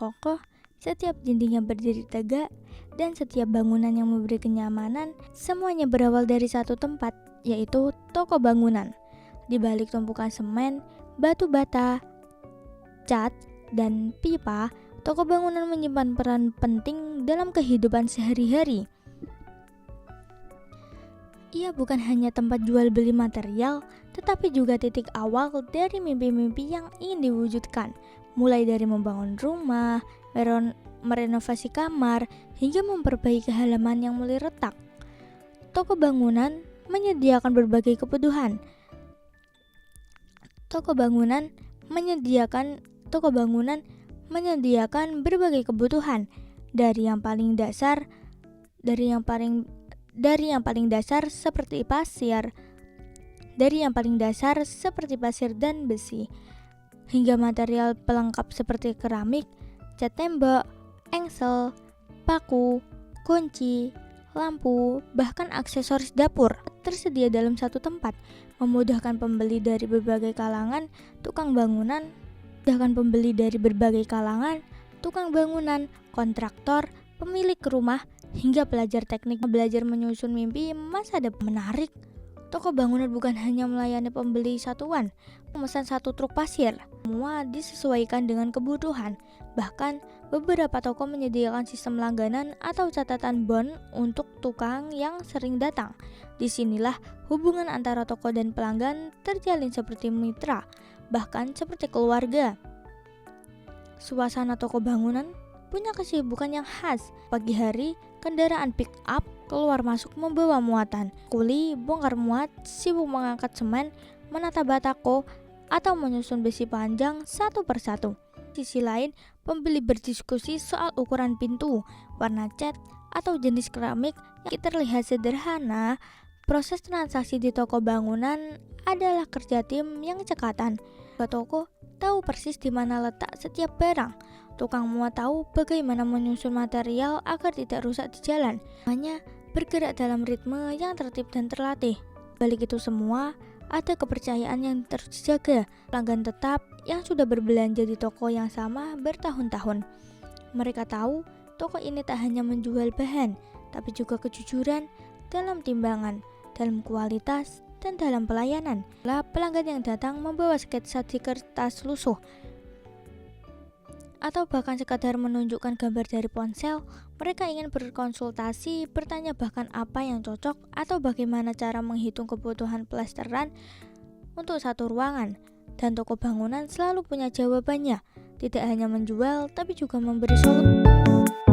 kokoh, setiap dinding yang berdiri tegak, dan setiap bangunan yang memberi kenyamanan, semuanya berawal dari satu tempat, yaitu toko bangunan. Di balik tumpukan semen, batu bata, cat, dan pipa, toko bangunan menyimpan peran penting dalam kehidupan sehari-hari. Ia bukan hanya tempat jual beli material, tetapi juga titik awal dari mimpi-mimpi yang ingin diwujudkan, mulai dari membangun rumah, merenovasi kamar, hingga memperbaiki halaman yang mulai retak. Toko bangunan menyediakan berbagai kebutuhan. Toko bangunan menyediakan berbagai kebutuhan, dari yang paling dasar seperti pasir dan besi, hingga material pelengkap seperti keramik, cat tembok, engsel, paku, kunci, lampu, bahkan aksesoris dapur tersedia dalam satu tempat, memudahkan pembeli dari berbagai kalangan, tukang bangunan, kontraktor, pemilik rumah, hingga pelajar teknik belajar menyusun mimpi masa depan menarik. Toko bangunan bukan hanya melayani pembeli satuan, memesan satu truk pasir. Semua disesuaikan dengan kebutuhan. Bahkan beberapa toko menyediakan sistem langganan atau catatan bon untuk tukang yang sering datang. Disinilah hubungan antara toko dan pelanggan terjalin seperti mitra, bahkan seperti keluarga. Suasana toko bangunan punya kesibukan yang khas. Pagi hari, kendaraan pick up keluar masuk membawa muatan. Kuli bongkar muat, sibuk mengangkat semen, menata batako, atau menyusun besi panjang satu persatu. Di sisi lain, pembeli berdiskusi soal ukuran pintu, warna cat, atau jenis keramik yang terlihat sederhana. Proses transaksi di toko bangunan adalah kerja tim yang cekatan. Toko tahu persis di mana letak setiap barang. Tukang muat tahu bagaimana menyusun material agar tidak rusak di jalan. Hanya bergerak dalam ritme yang tertib dan terlatih. Balik itu semua, ada kepercayaan yang terjaga. Pelanggan tetap yang sudah berbelanja di toko yang sama bertahun-tahun. Mereka tahu toko ini tak hanya menjual bahan, tapi juga kejujuran dalam timbangan, dalam kualitas, dan dalam pelayanan. Pelanggan yang datang membawa sketsa di kertas lusuh, atau bahkan sekadar menunjukkan gambar dari ponsel. Mereka ingin berkonsultasi, bertanya bahkan apa yang cocok, atau bagaimana cara menghitung kebutuhan plesteran untuk satu ruangan. Dan toko bangunan selalu punya jawabannya, tidak hanya menjual, tapi juga memberi solusi.